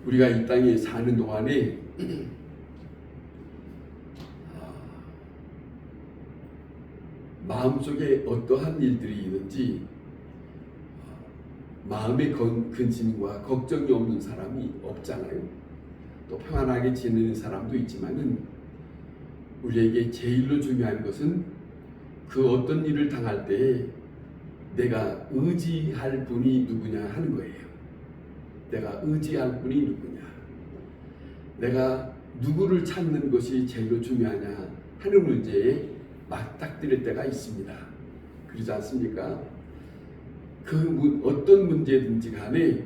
우리가 이 땅에 사는 동안에 마음속에 어떠한 일들이 있는지 마음의 근심과 걱정이 없는 사람이 없잖아요. 또 평안하게 지내는 사람도 있지만은 우리에게 제일로 중요한 것은 그 어떤 일을 당할 때에 내가 의지할 분이 누구냐 하는 거예요. 내가 의지할 분이 누구냐, 내가 누구를 찾는 것이 제일로 중요하냐 하는 문제에 맞닥뜨릴 때가 있습니다. 그러지 않습니까? 그 어떤 문제든지 간에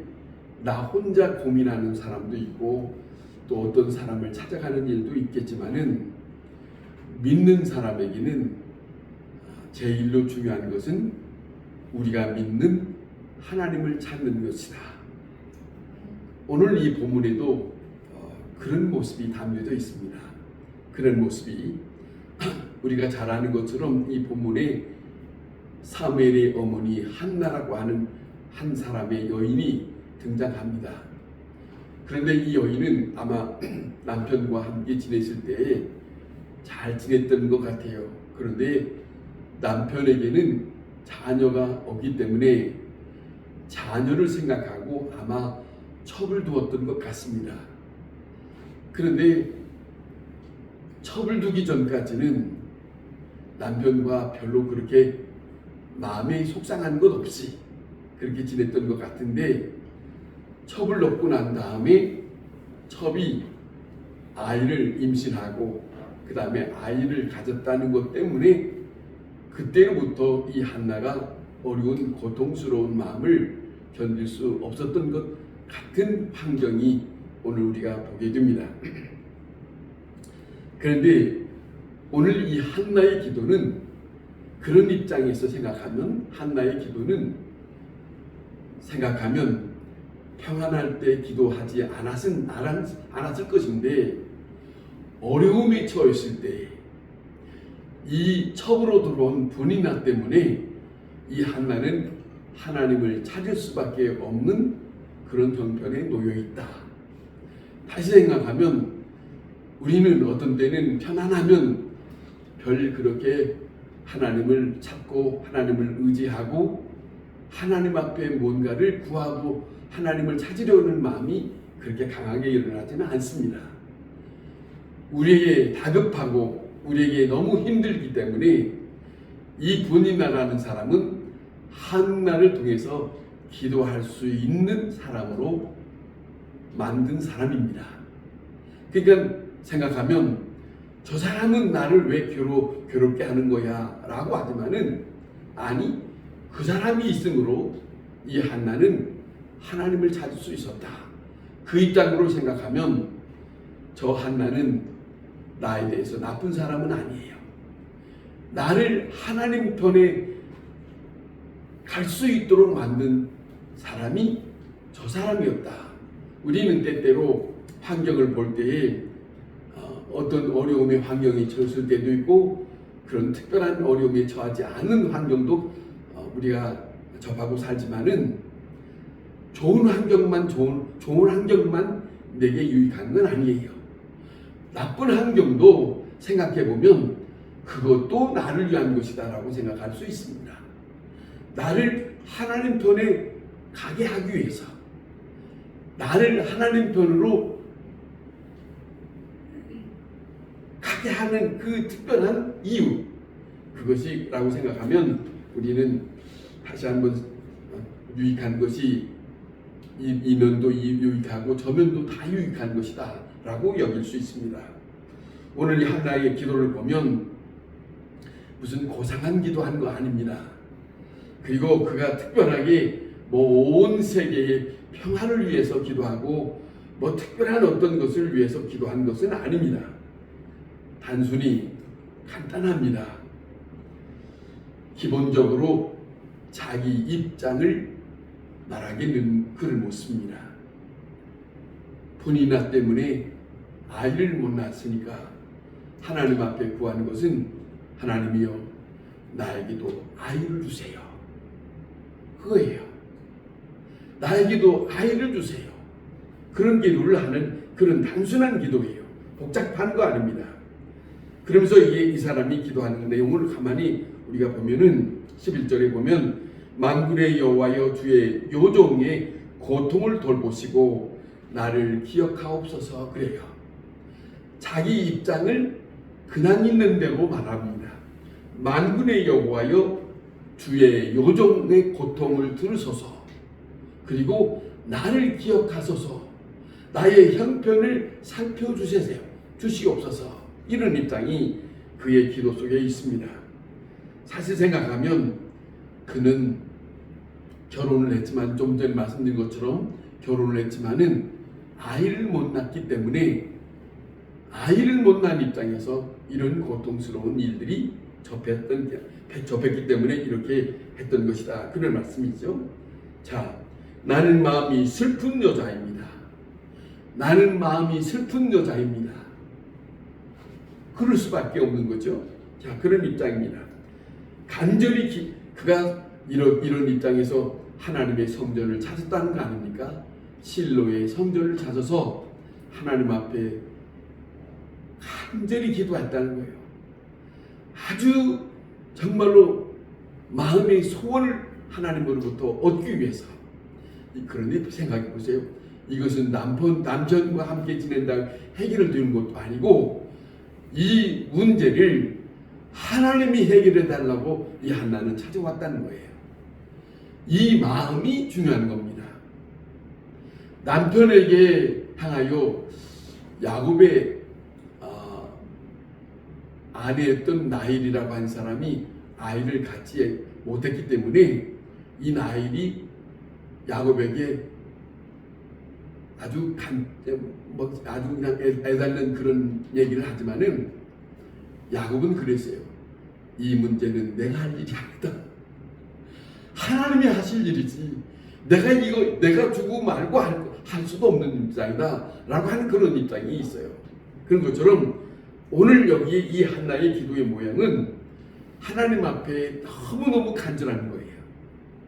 나 혼자 고민하는 사람도 있고 또 어떤 사람을 찾아가는 일도 있겠지만은 믿는 사람에게는 제일로 중요한 것은 우리가 믿는 하나님을 찾는 것이다. 오늘 이 본문에도 그런 모습이 담겨져 있습니다. 그런 모습이 우리가 잘 아는 것처럼 이 본문에 사무엘의 어머니 한나라고 하는 한 사람의 여인이 등장합니다. 그런데 이 여인은 아마 남편과 함께 지냈을 때에 잘 지냈던 것 같아요. 그런데 남편에게는 자녀가 없기 때문에 자녀를 생각하고 아마 첩을 두었던 것 같습니다. 그런데 첩을 두기 전까지는 남편과 별로 그렇게 마음에 속상한 것 없이 그렇게 지냈던 것 같은데 첩을 놓고 난 다음에 첩이 아이를 임신하고 그 다음에 아이를 가졌다는 것 때문에 그때로부터 이 한나가 어려운 고통스러운 마음을 견딜 수 없었던 것 같은 환경이 오늘 우리가 보게 됩니다. 그런데 오늘 이 한나의 기도는 그런 입장에서 생각하면 한나의 기도는 평안할 때 기도하지 않았을 것인데 어려움에 처했을 때 이 첩으로 들어온 분이나 때문에 이 한나는 하나님을 찾을 수밖에 없는 그런 형편에 놓여 있다. 다시 생각하면 우리는 어떤 때는 편안하면 별 그렇게 하나님을 찾고 하나님을 의지하고 하나님 앞에 뭔가를 구하고 하나님을 찾으려는 마음이 그렇게 강하게 일어나지는 않습니다. 우리에게 다급하고 우리에게 너무 힘들기 때문에 이 분이나라는 사람은 한나를 통해서 기도할 수 있는 사람으로 만든 사람입니다. 그러니까 생각하면 저 사람은 나를 왜 괴롭게 하는 거야 라고 하지만은 아니, 그 사람이 있으므로 이 한나는 하나님을 찾을 수 있었다. 그 입장으로 생각하면 저 한나는 나에 대해서 나쁜 사람은 아니에요. 나를 하나님 편에 갈 수 있도록 만든 사람이 저 사람이었다. 우리는 때때로 환경을 볼 때에 어떤 어려움의 환경에 처했을 때도 있고 그런 특별한 어려움에 처하지 않은 환경도 우리가 접하고 살지만은 좋은 환경만 내게 유익한 건 아니에요. 나쁜 환경도 생각해보면 그것도 나를 위한 것이다 라고 생각할 수 있습니다. 나를 하나님 편에 가게 하기 위해서, 나를 하나님 편으로 가게 하는 그 특별한 이유, 그것이라고 생각하면 우리는 다시 한번 유익한 것이 이 면도 유익하고 저 면도 다 유익한 것이다 라고 여길 수 있습니다. 오늘 이 한나의 기도를 보면 무슨 고상한 기도한 거 아닙니다. 그리고 그가 특별하게 온 세계의 평화를 위해서 기도하고 특별한 어떤 것을 위해서 기도한 것은 아닙니다. 단순히 간단합니다. 기본적으로 자기 입장을 말하기는 글을 못 씁니다. 분이나 때문에 아이를 못 낳았으니까 하나님 앞에 구하는 것은 하나님이여 나에게도 아이를 주세요. 그거예요. 나에게도 아이를 주세요. 그런 기도를 하는 그런 단순한 기도예요. 복잡한 거 아닙니다. 그러면서 이 사람이 기도하는 내용을 가만히 우리가 보면은 11절에 보면 만군의 여호와여 주의 요종의 고통을 돌보시고 나를 기억하옵소서 그래요. 자기 입장을 그냥 있는 대로 말합니다. 만군의 여호와여 주의 요종의 고통을 들으소서. 그리고 나를 기억하소서. 나의 형편을 살펴주시옵소서. 이런 입장이 그의 기도 속에 있습니다. 사실 생각하면 그는 결혼을 했지만 좀 전에 말씀드린 것처럼 결혼을 했지만은 아이를 못 낳기 때문에 아이를 못 낳은 입장에서 이런 고통스러운 일들이 접했기 때문에 이렇게 했던 것이다. 그런 말씀이죠. 자, 나는 마음이 슬픈 여자입니다. 나는 마음이 슬픈 여자입니다. 그럴 수밖에 없는 거죠. 자, 그런 입장입니다. 간절히 그가 이런 입장에서 하나님의 성전을 찾았다는 거 아닙니까? 실로의 성전을 찾아서 하나님 앞에 간절히 기도했다는 거예요. 아주 정말로 마음의 소원을 하나님으로부터 얻기 위해서. 그런데 생각해 보세요. 이것은 남편과 함께 지낸다 해결되는 것도 아니고 이 문제를 하나님이 해결해 달라고 이 한나는 찾아왔다는 거예요. 이 마음이 중요한 겁니다. 남편에게 향하여 야곱의 아내였던 나일이라고 하는 사람이 아이를 갖지 못했기 때문에 이 나일이 야곱에게 아주 그냥 애달는 그런 얘기를 하지만은 야곱은 그랬어요. 이 문제는 내가 할 일이 아니다. 하나님이 하실 일이지. 내가 주고 말고 할 수도 없는 입장이다. 라고 하는 그런 입장이 있어요. 그런 것처럼 오늘 여기 이 한나의 기도의 모양은 하나님 앞에 너무너무 간절한 거예요.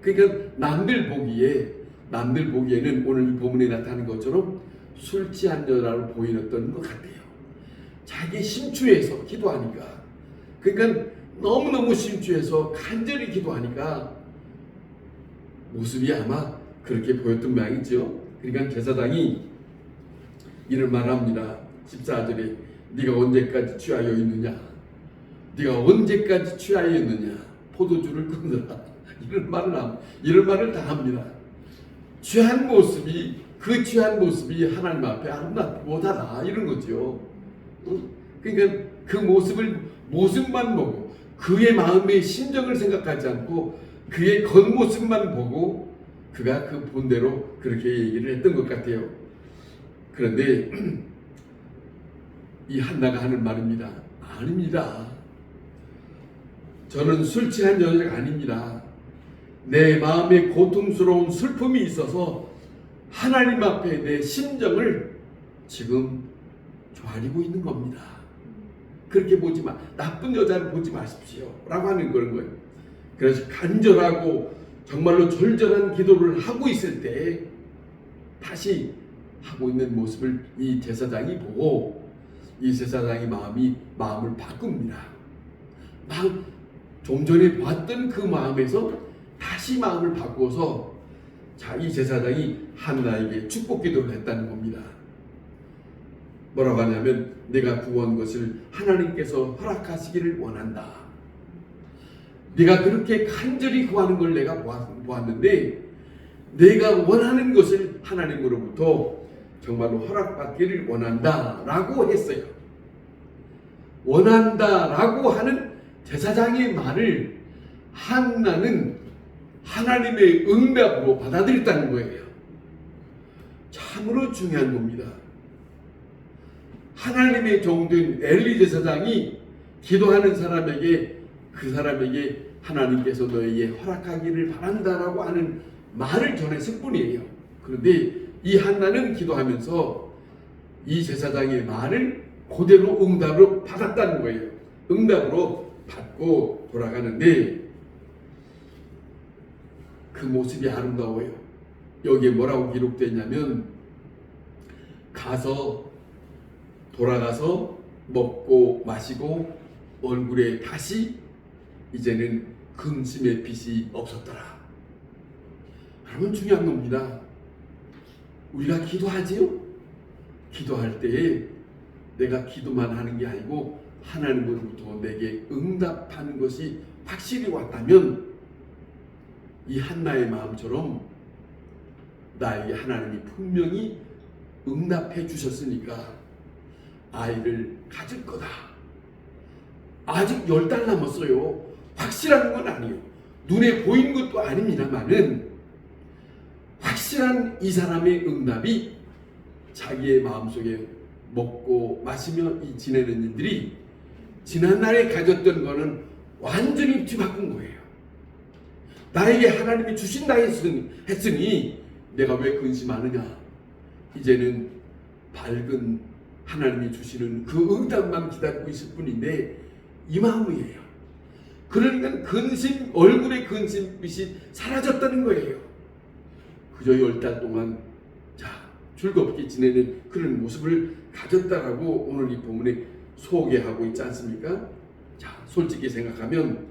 그러니까 남들 보기에는 오늘 이 본문에 나타나는 것처럼 술 취한 여자로 보이었던 것 같아요. 자기 심취해서 기도하니까. 그러니까 너무너무 심취해서 간절히 기도하니까 모습이 아마 그렇게 보였던 모양이죠. 그러니까 제사장이 이런 말합니다. 14절에 네가 언제까지 취하여 있느냐? 네가 언제까지 취하여 있느냐? 포도주를 끊으라. 이런 말을 다 합니다. 취한 모습이 하나님 앞에 아름답고하다 이런 거죠. 그러니까 그 모습만 보고 그의 마음의 심정을 생각하지 않고 그의 겉모습만 보고 그가 그 본대로 그렇게 얘기를 했던 것 같아요. 그런데 이 한나가 하는 말입니다. 아닙니다. 저는 술 취한 여자가 아닙니다. 내 마음에 고통스러운 슬픔이 있어서 하나님 앞에 내 심정을 지금 좌리고 있는 겁니다. 그렇게 나쁜 여자를 보지 마십시오. 라고 하는 그런 거예요. 그래서 간절하고 정말로 절절한 기도를 하고 있을 때 다시 하고 있는 모습을 이 제사장이 보고 이 제사장의 마음을 바꿉니다. 좀 전에 봤던 그 마음에서 다시 마음을 바꾸어서 이 제사장이 한나에게 축복 기도를 했다는 겁니다. 뭐라고 하냐면 내가 구한 것을 하나님께서 허락하시기를 원한다. 네가 그렇게 간절히 구하는 걸 내가 보았는데 내가 원하는 것을 하나님으로부터 정말로 허락받기를 원한다 라고 했어요. 원한다 라고 하는 제사장의 말을 한나는 하나님의 응답으로 받아들였다는 거예요. 참으로 중요한 겁니다. 하나님의 종된 엘리 제사장이 기도하는 사람에게 그 사람에게 하나님께서 너에게 허락하기를 바란다라고 하는 말을 전했을 뿐이에요. 그런데 이 한나는 기도하면서 이 제사장의 말을 그대로 응답으로 받았다는 거예요. 응답으로 받고 돌아가는데 그 모습이 아름다워요. 여기에 뭐라고 기록되어 있냐면 가서 돌아가서 먹고 마시고 얼굴에 다시 이제는 근심의 빛이 없었더라. 여러분, 중요한 겁니다. 우리가 기도하지요? 기도할 때에 내가 기도만 하는 게 아니고 하나님으로부터 내게 응답하는 것이 확실히 왔다면 이 한나의 마음처럼 나에게 하나님이 분명히 응답해 주셨으니까 아이를 가질 거다. 아직 10달 남았어요. 확실한 건 아니에요. 눈에 보이는 것도 아닙니다만은 확실한 이 사람의 응답이 자기의 마음속에 먹고 마시며 지내는 일들이 지난날에 가졌던 거는 완전히 뒤바꾼 거예요. 나에게 하나님이 주신다 했으니 내가 왜 근심하느냐. 이제는 밝은 하나님이 주시는 그 응답만 기다리고 있을 뿐인데 이 마음이에요. 그러니까 근심, 얼굴의 근심빛이 사라졌다는 거예요. 그저 10달 동안 즐겁게 지내는 그런 모습을 가졌다라고 오늘 이 본문에 소개하고 있지 않습니까? 솔직히 생각하면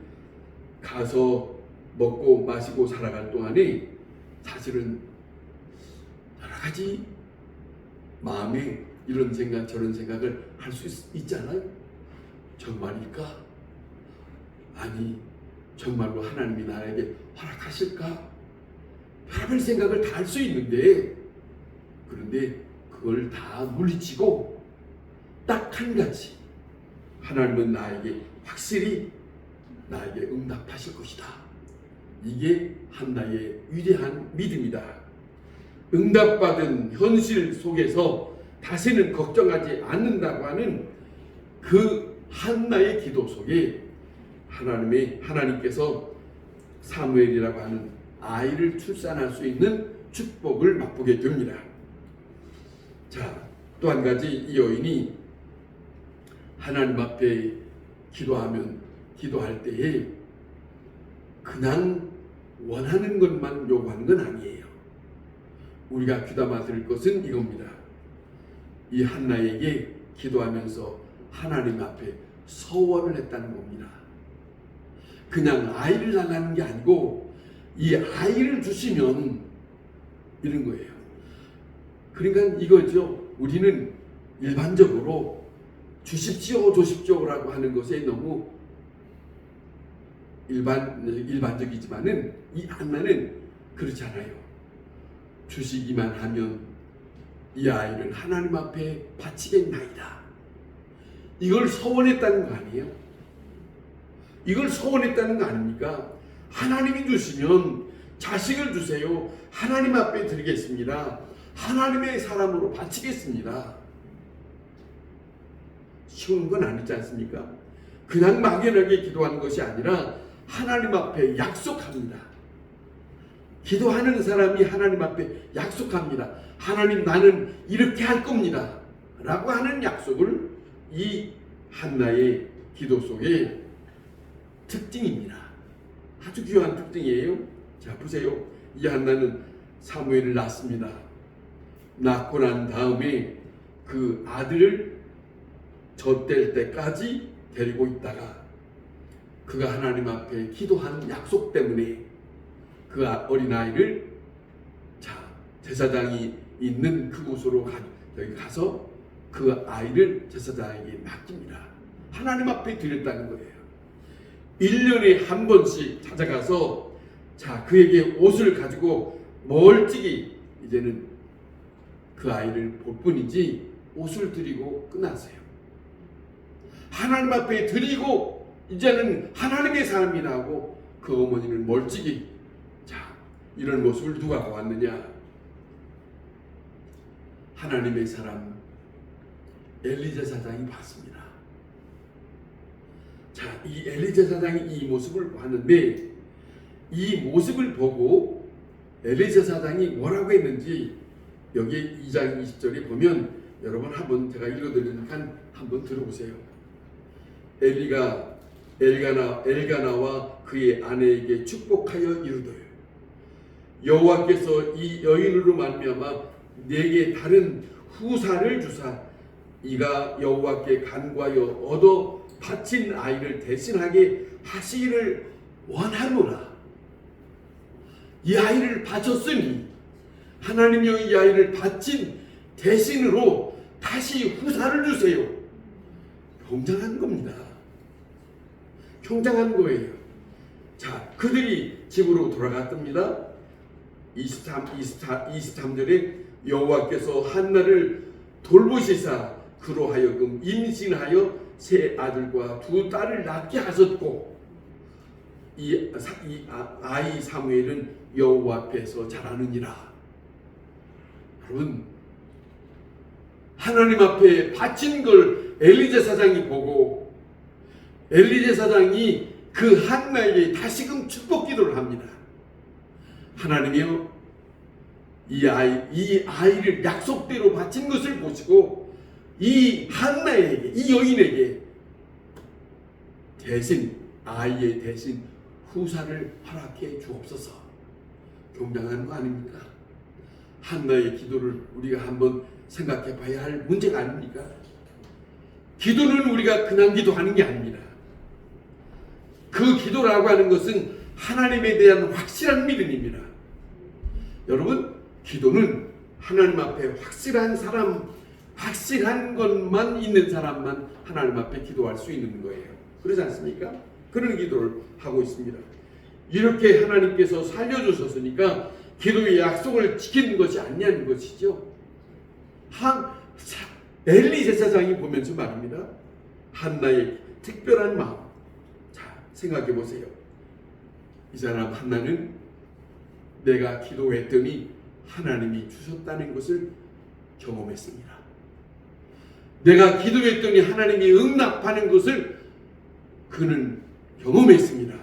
가서 먹고 마시고 살아갈 동안에 사실은 여러 가지 마음에 이런 생각 저런 생각을 할 수 있잖아요. 정말일까? 아니 정말로 하나님이 나에게 허락하실까? 별별 생각을 다 할 수 있는데, 그런데 그걸 다 물리치고 딱 한 가지, 하나님은 나에게 확실히 나에게 응답하실 것이다. 이게 한나의 위대한 믿음이다. 응답받은 현실 속에서 다시는 걱정하지 않는다고 하는 그 한나의 기도 속에 하나님께서 사무엘이라고 하는 아이를 출산할 수 있는 축복을 맛보게 됩니다. 또 한 가지, 이 여인이 하나님 앞에 기도할 때에 그냥 원하는 것만 요구하는 건 아니에요. 우리가 귀담아 들을 것은 이겁니다. 이 한나에게 기도하면서 하나님 앞에 서원을 했다는 겁니다. 그냥 아이를 달라는 게 아니고 이 아이를 주시면 이런 거예요. 그러니까 이거죠. 우리는 일반적으로 주십시오 라고 하는 것에 너무 일반적이지만은 이 한나는 그렇지 않아요. 주시기만 하면 이 아이를 하나님 앞에 바치겠나이다. 이걸 서원했다는 거 아니에요? 이걸 서원했다는 거 아닙니까? 하나님이 주시면 자식을 주세요. 하나님 앞에 드리겠습니다. 하나님의 사람으로 바치겠습니다. 쉬운 건 아니지 않습니까? 그냥 막연하게 기도하는 것이 아니라 하나님 앞에 약속합니다. 기도하는 사람이 하나님 앞에 약속합니다. 하나님, 나는 이렇게 할 겁니다 라고 하는 약속을 이 한나의 기도 속에 특징입니다. 아주 귀한 특징이에요. 보세요. 이 한나는 사무엘을 낳습니다. 낳고 난 다음에 그 아들을 젖될 때까지 데리고 있다가 그가 하나님 앞에 기도한 약속 때문에 그 어린아이를 제사장이 있는 그곳으로 가서 그 아이를 제사장에게 맡깁니다. 하나님 앞에 드렸다는 거예요. 1년에 한 번씩 찾아가서 그에게 옷을 가지고 멀찍이 이제는 그 아이를 볼 뿐이지 옷을 드리고 끝났어요. 하나님 앞에 드리고 이제는 하나님의 사람이라고 그 어머니는 멀찍이 이런 모습을 누가 보았느냐? 하나님의 사람 엘리제사장이 봤습니다. 이 엘리제사장이 이 모습을 봤는데 이 모습을 보고 엘리제사장이 뭐라고 했는지 여기 2장 20절에 보면 여러분 한번 제가 읽어드리니까 한번 들어보세요. 엘가나와 그의 아내에게 축복하여 이르되 여호와께서 이 여인으로 말미암아 내게 다른 후사를 주사 이가 여호와께 간구하여 얻어 바친 아이를 대신하게 하시기를 원하노라. 이 아이를 바쳤으니 하나님이여 이 아이를 바친 대신으로 다시 후사를 주세요. 경장한 겁니다. 경장한 거예요. 자, 그들이 집으로 돌아갔답니다. 23절에 여호와께서 한나를 돌보시사 그로 하여금 임신하여 세 아들과 두 딸을 낳게 하셨고 이 아이 사무엘은 여호와 앞에서 자라느니라. 여러분, 하나님 앞에 바친 걸 엘리 제사장이 보고 엘리 제사장이 그 한나에게 다시금 축복 기도를 합니다. 하나님이여 이 아이를 약속대로 바친 것을 보시고 이 한나에게, 이 여인에게 대신 아이의 대신 후사를 허락해 주옵소서. 경장한 거 아닙니까? 한나의 기도를 우리가 한번 생각해 봐야 할 문제가 아닙니까? 기도는 우리가 그냥 기도하는 게 아닙니다. 그 기도라고 하는 것은 하나님에 대한 확실한 믿음입니다. 여러분, 기도는 하나님 앞에 확실한 것만 있는 사람만 하나님 앞에 기도할 수 있는 거예요. 그렇지 않습니까? 그런 기도를 하고 있습니다. 이렇게 하나님께서 살려주셨으니까 기도의 약속을 지키는 것이 아니냐는 것이죠. 엘리 제사장이 보면서 말입니다. 한나의 특별한 마음. 자, 생각해 보세요. 이 사람 한나는 내가 기도했더니 하나님이 주셨다는 것을 경험했습니다. 내가 기도했더니 하나님이 응답하는 것을 그는 경험했습니다.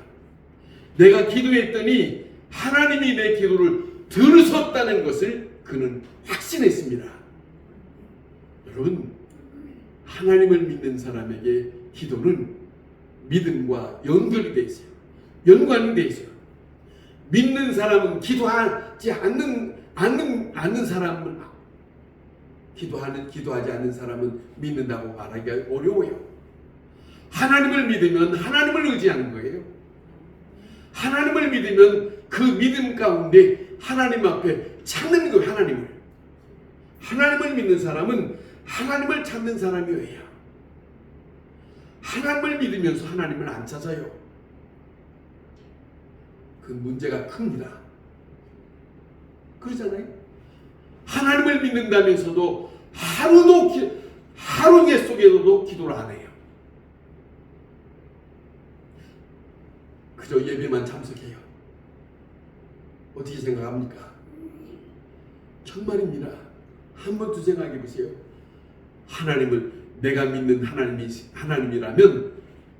내가 기도했더니 하나님이 내 기도를 들으셨다는 것을 그는 확신했습니다. 여러분, 하나님을 믿는 사람에게 기도는 믿음과 연결이 되어 있어요. 연관이 되어 있어요. 믿는 사람은 기도하지 않는 사람은 기도하지 않는 사람은 믿는다고 말하기가 어려워요. 하나님을 믿으면 하나님을 의지하는 거예요. 하나님을 믿으면 그 믿음 가운데 하나님 앞에 찾는 거예요. 하나님을 믿는 사람은 하나님을 찾는 사람이에요. 하나님을 믿으면서 하나님을 안 찾아요. 그 문제가 큽니다. 그러잖아요. 하나님을 믿는다면서도 하루 속에서도 기도를 안 해요. 그저 예배만 참석해요. 어떻게 생각합니까? 정말입니다. 한번 더 생각해 보세요. 내가 믿는 하나님이라면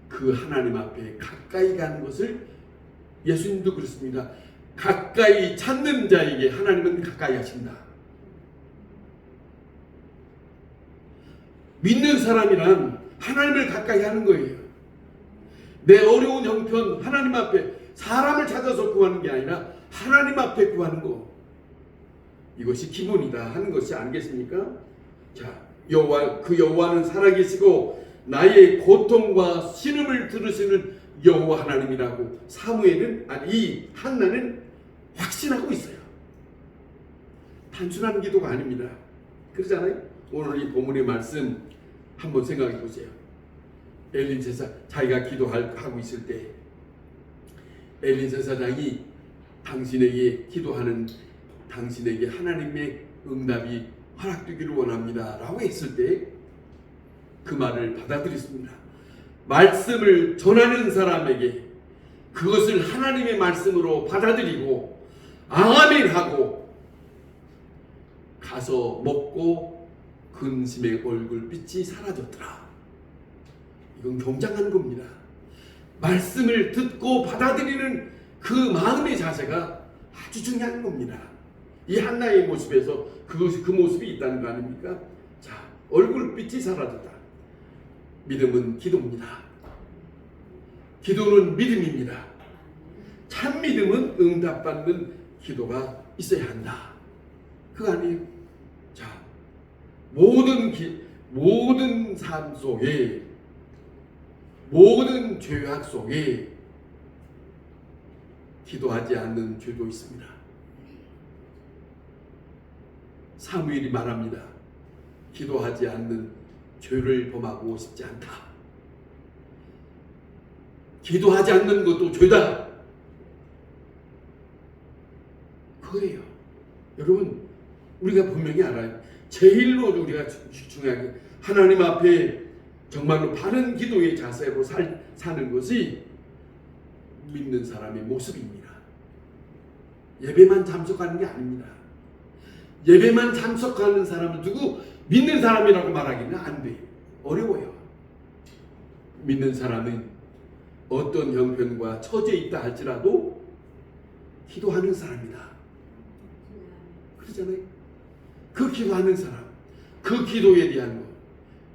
그 하나님 앞에 가까이 가는 것을 예수님도 그렇습니다. 가까이 찾는 자에게 하나님은 가까이 하신다. 믿는 사람이란 하나님을 가까이 하는 거예요. 내 어려운 형편 하나님 앞에 사람을 찾아서 구하는 게 아니라 하나님 앞에 구하는 거. 이것이 기본이다 하는 것이 아니겠습니까? 자, 여호와는 살아계시고 나의 고통과 신음을 들으시는 여호와 하나님이라고 이 한나는 확신하고 있어요. 단순한 기도가 아닙니다. 그렇잖아요? 오늘 이 본문의 말씀 한번 생각해 보세요. 엘리 제사장 자기가 기도하고 있을 때 엘리 제사장이 당신에게 하나님의 응답이 허락되기를 원합니다 라고 했을 때 그 말을 받아들였습니다. 말씀을 전하는 사람에게 그것을 하나님의 말씀으로 받아들이고 아멘하고 가서 먹고 근심의 얼굴빛이 사라졌더라. 이건 경장한 겁니다. 말씀을 듣고 받아들이는 그 마음의 자세가 아주 중요한 겁니다. 이 한나의 모습에서 그 모습이 있다는 거 아닙니까? 자, 얼굴빛이 사라졌다. 믿음은 기도입니다. 기도는 믿음입니다. 참 믿음은 응답받는 기도가 있어야 한다. 그거 아니에요? 자, 모든 삶 속에, 모든 죄악 속에 기도하지 않는 죄도 있습니다. 사무엘이 말합니다. 기도하지 않는 죄를 범하고 싶지 않다. 기도하지 않는 것도 죄다. 그거예요. 여러분, 우리가 분명히 알아요. 제일로 우리가 중요하게 하나님 앞에 정말로 바른 기도의 자세로 사는 것이 믿는 사람의 모습입니다. 예배만 참석하는 게 아닙니다. 예배만 참석하는 사람은 누구 믿는 사람이라고 말하기는 안 돼요. 어려워요. 믿는 사람은 어떤 형편과 처지에 있다 할지라도 기도하는 사람이다. 그러잖아요. 그 기도하는 사람, 그 기도에 대한 것.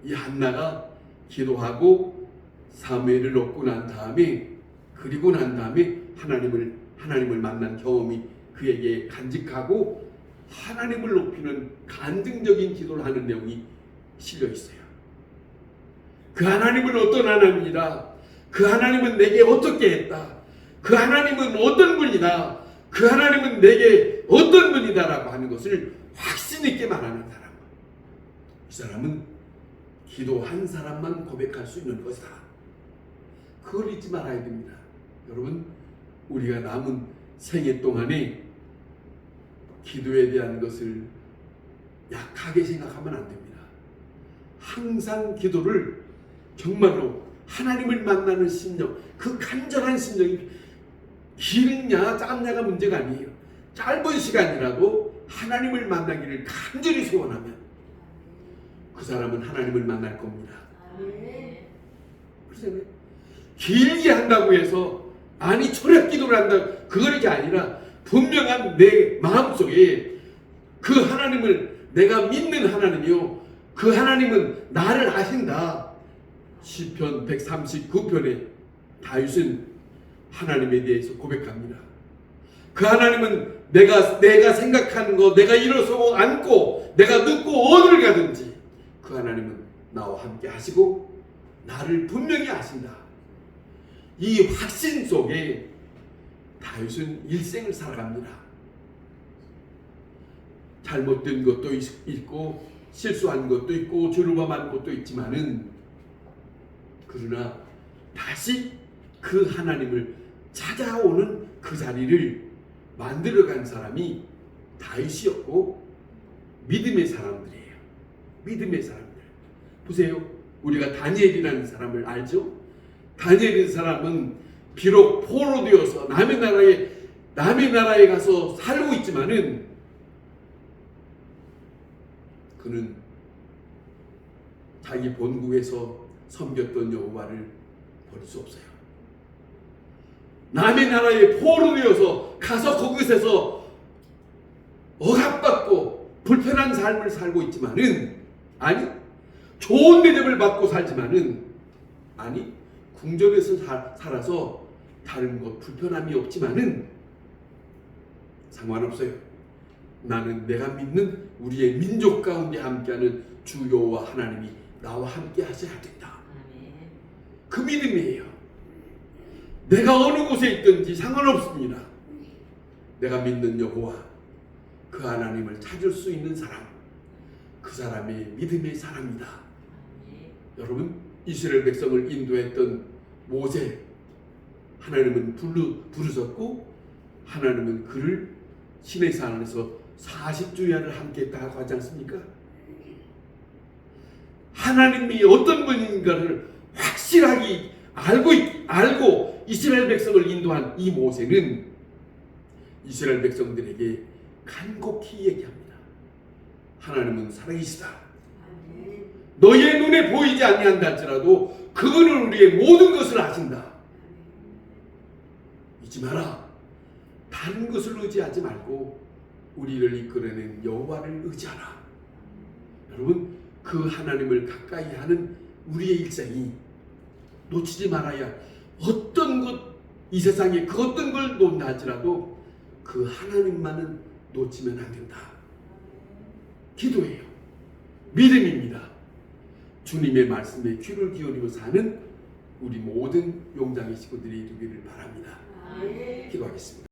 이 한나가 기도하고 사무엘을 얻고 난 다음에, 그리고 난 다음에 하나님을 만난 경험이 그에게 간직하고 하나님을 높이는 간증적인 기도를 하는 내용이 실려 있어요. 그 하나님은 어떤 하나님이다. 그 하나님은 내게 어떻게 했다. 그 하나님은 어떤 분이다. 그 하나님은 내게 어떤 분이다라고 하는 것을 확신 있게 말하는 사람. 이 사람은 기도한 사람만 고백할 수 있는 것이다. 그걸 잊지 말아야 됩니다. 여러분, 우리가 남은 생애 동안에 기도에 대한 것을 약하게 생각하면 안 됩니다. 항상 기도를 정말로 하나님을 만나는 심령, 그 간절한 심령이 길냐 짧냐가 문제가 아니에요. 짧은 시간이라도 하나님을 만나기를 간절히 소원하면 그 사람은 하나님을 만날 겁니다. 그렇잖아요. 길게 한다고 해서 아니 철학 기도를 한다 그게 아니라 분명한 내 마음속에 그 하나님을 내가 믿는 하나님이요, 그 하나님은 나를 아신다. 시편 139편에 다윗은 하나님에 대해서 고백합니다. 그 하나님은 내가 생각하는 거, 내가 일어서고 앉고 내가 눕고 어디를 가든지 그 하나님은 나와 함께 하시고 나를 분명히 아신다. 이 확신 속에 다윗은 일생을 살아갑니다. 잘못된 것도 있고 실수한 것도 있고 죄를 범한 것도 있지만은, 그러나 다시 그 하나님을 찾아오는 그 자리를 만들어간 사람이 다윗이었고 믿음의 사람들이에요. 믿음의 사람들. 보세요. 우리가 다니엘이라는 사람을 알죠? 다니엘이라는 사람은 비록 포로되어서 남의 나라에 가서 살고 있지만은 그는 자기 본국에서 섬겼던 여호와를 버릴 수 없어요. 남의 나라에 포로되어서 가서 그곳에서 억압받고 불편한 삶을 살고 있지만은, 아니 좋은 대접을 받고 살지만은, 아니 궁전에서 살아서 다른 것 불편함이 없지만은 상관없어요. 나는 내가 믿는 우리의 민족 가운데 함께하는 주 여호와 하나님이 나와 함께 하셔야겠다. 그 믿음이에요. 내가 어느 곳에 있든지 상관없습니다. 내가 믿는 여호와, 그 하나님을 찾을 수 있는 사람, 그 사람의 믿음의 사람이다. 여러분, 이스라엘 백성을 인도했던 모세, 하나님은 부르셨고 하나님은 그를 시내산 안에서 40주야를 함께 했다고 하지 않습니까? 하나님이 어떤 분인가를 확실하게 알고 이스라엘 백성을 인도한 이 모세는 이스라엘 백성들에게 간곡히 얘기합니다. 하나님은 살아계시다. 너의 눈에 보이지 아니한다 할지라도 그분은 우리의 모든 것을 아신다. 잊지 마라. 다른 것을 의지하지 말고 우리를 이끌어내는 여호와를 의지하라. 여러분, 그 하나님을 가까이 하는 우리의 일생이 놓치지 말아야, 어떤 것, 이 세상에 그 어떤 걸 놓는다 할지라도 그 하나님만은 놓치면 안 된다. 기도해요. 믿음입니다. 주님의 말씀에 귀를 기울이며 사는 우리 모든 용장의 식구들이 되기를 바랍니다. 기도하겠습니다.